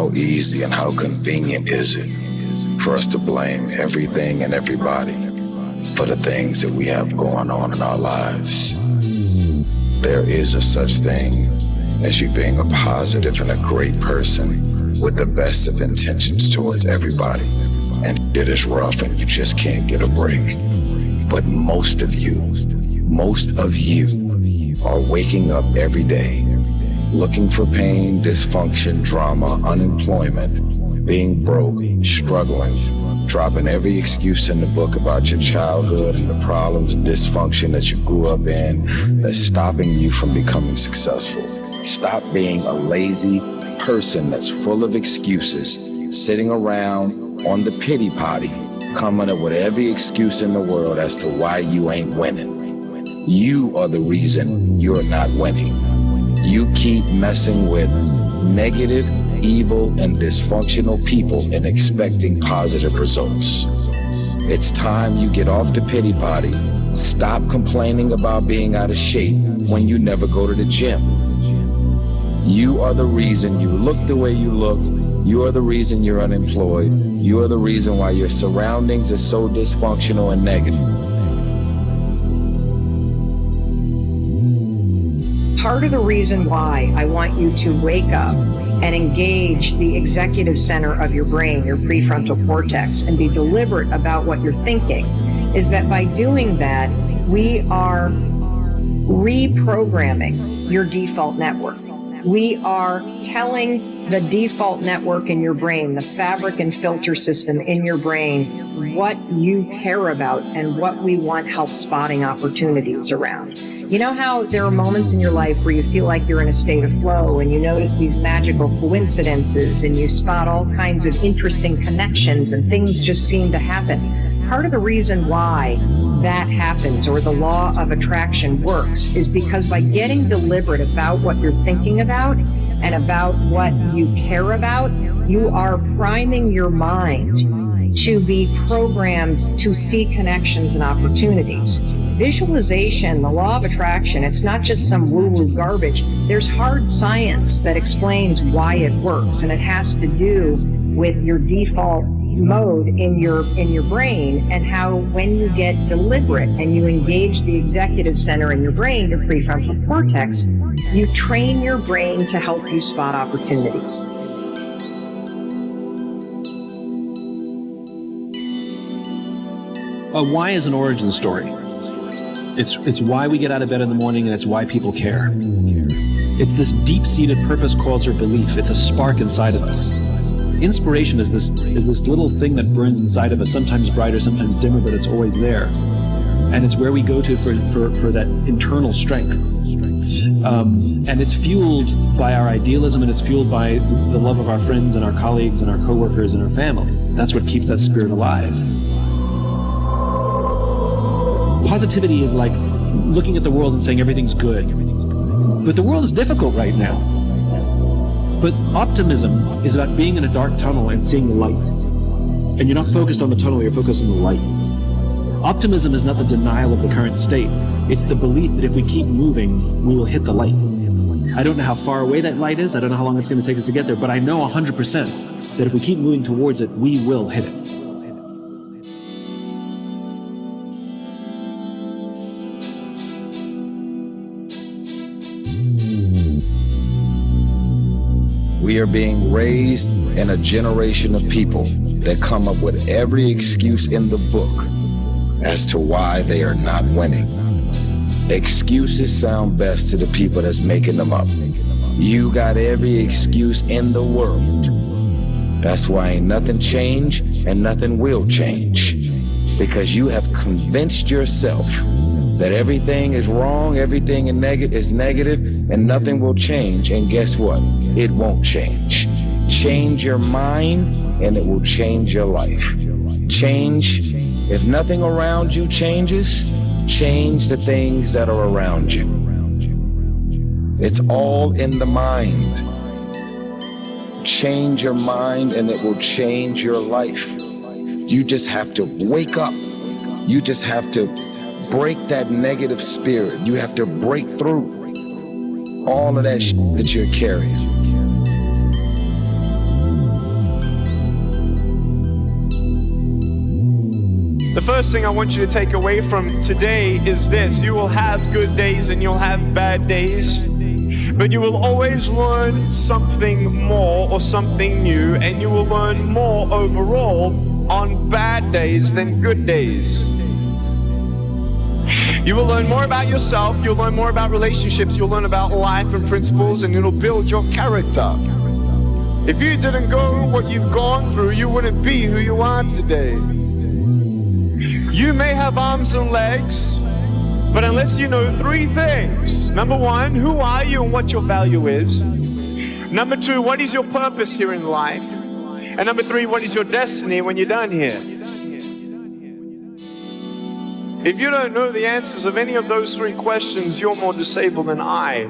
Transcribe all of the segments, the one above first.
How easy and how convenient is it for us to blame everything and everybody for the things that we have going on in our lives? There is a such thing as you being a positive and a great person with the best of intentions towards everybody. And it is rough and you just can't get a break. But most of you are waking up every day looking for pain, dysfunction, drama, unemployment, being broke, struggling, dropping every excuse in the book about your childhood and the problems and dysfunction that you grew up in that's stopping you from becoming successful. Stop being a lazy person that's full of excuses, sitting around on the pity potty, coming up with every excuse in the world as to why you ain't winning. You are the reason you're not winning. You keep messing with negative, evil, and dysfunctional people and expecting positive results. It's time you get off the pity potty. Stop complaining about being out of shape when you never go to the gym. You are the reason you look the way you look. You are the reason you're unemployed. You are the reason why your surroundings are so dysfunctional and negative. Part of the reason why I want you to wake up and engage the executive center of your brain, your prefrontal cortex, and be deliberate about what you're thinking is that by doing that, we are reprogramming your default network. We are telling the default network in your brain, the fabric and filter system in your brain, what you care about and what we want help spotting opportunities around. You know how there are moments in your life where you feel like you're in a state of flow and you notice these magical coincidences and you spot all kinds of interesting connections and things just seem to happen? Part of the reason why that happens or the law of attraction works is because by getting deliberate about what you're thinking about and about what you care about, you are priming your mind to be programmed to see connections and opportunities. Visualization, the law of attraction, it's not just some woo-woo garbage. There's hard science that explains why it works, and it has to do with your default mode in your brain and how when you get deliberate and you engage the executive center in your brain, your prefrontal cortex, you train your brain to help you spot opportunities. Why is an origin story. It's why we get out of bed in the morning, and it's why people care. It's this deep-seated purpose, cause, or belief. It's a spark inside of us. Inspiration is this little thing that burns inside of us, sometimes brighter, sometimes dimmer, but it's always there. And it's where we go to for that internal strength. And it's fueled by our idealism, and it's fueled by the love of our friends and our colleagues and our coworkers and our family. That's what keeps that spirit alive. Positivity is like looking at the world and saying everything's good. But the world is difficult right now. But optimism is about being in a dark tunnel and seeing the light. And you're not focused on the tunnel, you're focused on the light. Optimism is not the denial of the current state. It's the belief that if we keep moving, we will hit the light. I don't know how far away that light is. I don't know how long it's going to take us to get there, but I know 100% that if we keep moving towards it, we will hit it. We are being raised in a generation of people that come up with every excuse in the book as to why they are not winning. Excuses sound best to the people that's making them up. You got every excuse in the world. That's why ain't nothing changed and nothing will change. Because you have convinced yourself that everything is wrong, everything is negative, and nothing will change. And guess what? It won't change. Change your mind, and it will change your life. Change, if nothing around you changes, change the things that are around you. It's all in the mind. Change your mind, and it will change your life. You just have to wake up. You just have to break that negative spirit. You have to break through all of that shit that you're carrying. The first thing I want you to take away from today is this: you will have good days and you'll have bad days, but you will always learn something more or something new, and you will learn more overall on bad days than good days. You will learn more about yourself, you'll learn more about relationships, you'll learn about life and principles, and it'll build your character. If you didn't go what you've gone through, you wouldn't be who you are today. You may have arms and legs, but unless you know three things: number one, who are you and what your value is? Number two, what is your purpose here in life? And number three, what is your destiny when you're done here? If you don't know the answers of any of those three questions, you're more disabled than I.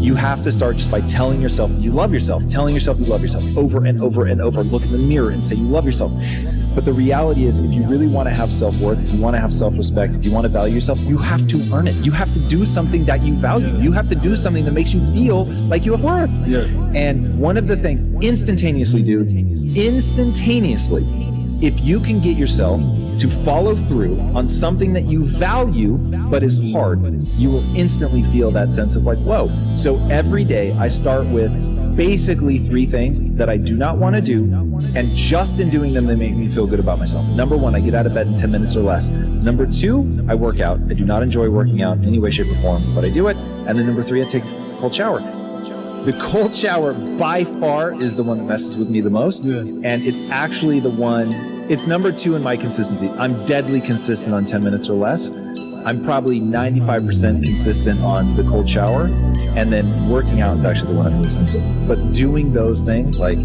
You have to start just by telling yourself that you love yourself, telling yourself you love yourself over and over and over. Look in the mirror and say you love yourself. But the reality is, if you really want to have self-worth, if you want to have self-respect, if you want to value yourself, you have to earn it. You have to do something that you value. You have to do something that makes you feel like you have worth. Yes. And one of the things, instantaneously, dude, instantaneously, if you can get yourself to follow through on something that you value but is hard, you will instantly feel that sense of like, whoa. So every day I start with basically three things that I do not want to do, and just in doing them, they make me feel good about myself. Number one, I get out of bed in 10 minutes or less. Number two, I work out. I do not enjoy working out in any way, shape, or form, but I do it. And then number three, I take a cold shower. The cold shower by far is the one that messes with me the most. Yeah. And it's actually the one, it's number two in my consistency. I'm deadly consistent on 10 minutes or less. I'm probably 95% consistent on the cold shower. And then working out is actually the one I'm least consistent. But doing those things like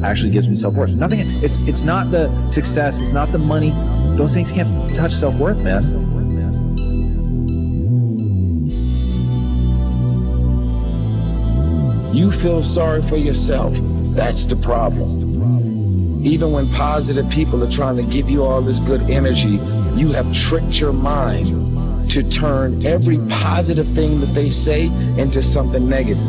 actually gives me self-worth. Nothing, it's not the success, it's not the money. Those things can't touch self-worth, man. You feel sorry for yourself. That's the problem. Even when positive people are trying to give you all this good energy, you have tricked your mind to turn every positive thing that they say into something negative.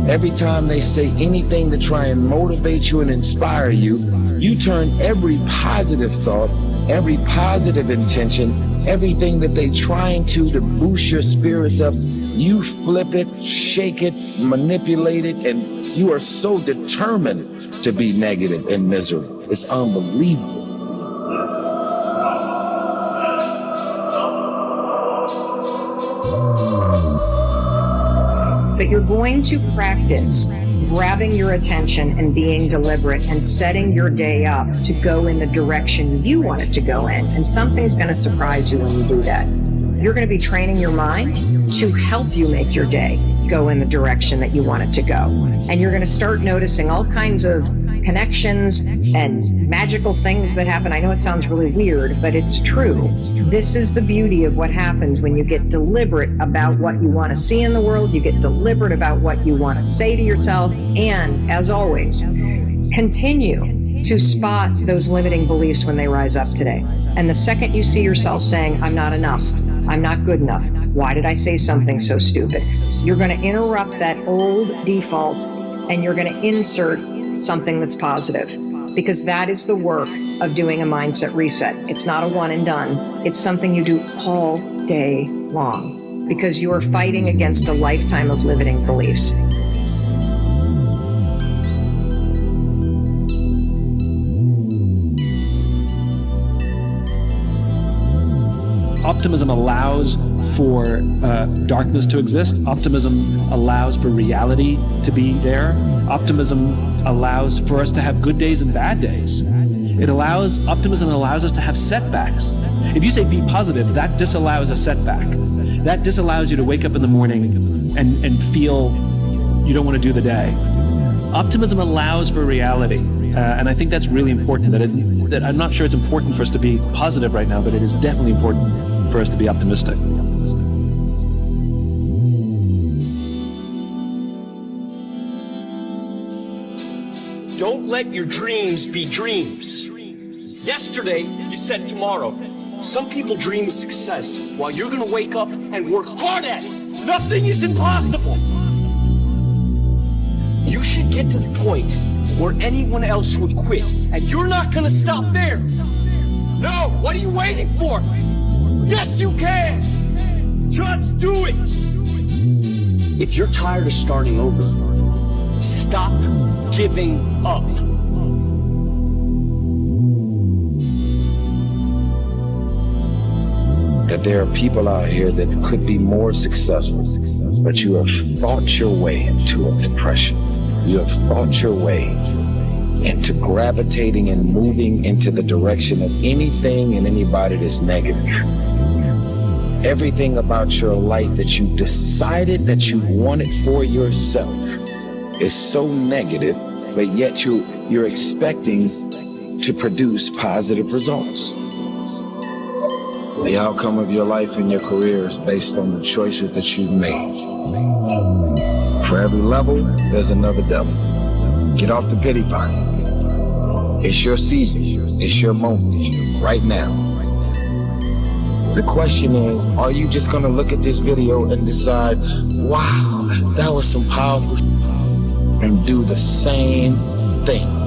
Every time they say anything to try and motivate you and inspire you, you turn every positive thought, every positive intention, everything that they're trying to boost your spirits up, you flip it, shake it, manipulate it, and you are so determined to be negative and miserable. It's unbelievable. But you're going to practice grabbing your attention and being deliberate and setting your day up to go in the direction you want it to go in. And something's going to surprise you when you do that. You're going to be training your mind to help you make your day go in the direction that you want it to go. And you're going to start noticing all kinds of connections and magical things that happen. I know it sounds really weird, but it's true. This is the beauty of what happens when you get deliberate about what you want to see in the world. You get deliberate about what you want to say to yourself. And as always, continue to spot those limiting beliefs when they rise up today. And the second you see yourself saying, I'm not enough, I'm not good enough, why did I say something so stupid? You're going to interrupt that old default and you're going to insert something that's positive, because that is the work of doing a mindset reset. It's not a one and done. It's something you do all day long, because you are fighting against a lifetime of limiting beliefs. Optimism allows for darkness to exist. Optimism allows for reality to be there. Optimism allows for us to have good days and bad days. Optimism allows us to have setbacks. If you say be positive, that disallows a setback. That disallows you to wake up in the morning and feel you don't want to do the day. Optimism allows for reality. And I think that's really important, that I'm not sure it's important for us to be positive right now, but it is definitely important for us to be optimistic. Don't let your dreams be dreams. Yesterday, you said tomorrow. Some people dream of success while you're gonna wake up and work hard at it. Nothing is impossible. You should get to the point or anyone else would quit. And you're not gonna stop there. No, what are you waiting for? Yes, you can. Just do it. If you're tired of starting over, stop giving up. That there are people out here that could be more successful, but you have thought your way into a depression. You have thought your way into gravitating and moving into the direction of anything and anybody that's negative. Everything about your life that you decided that you wanted for yourself is so negative, but yet you're expecting to produce positive results. The outcome of your life and your career is based on the choices that you've made. For every level, there's another devil. Get off the pity potty. It's your season. It's your moment. Right now. The question is, are you just going to look at this video and decide, wow, that was some powerful, and do the same thing?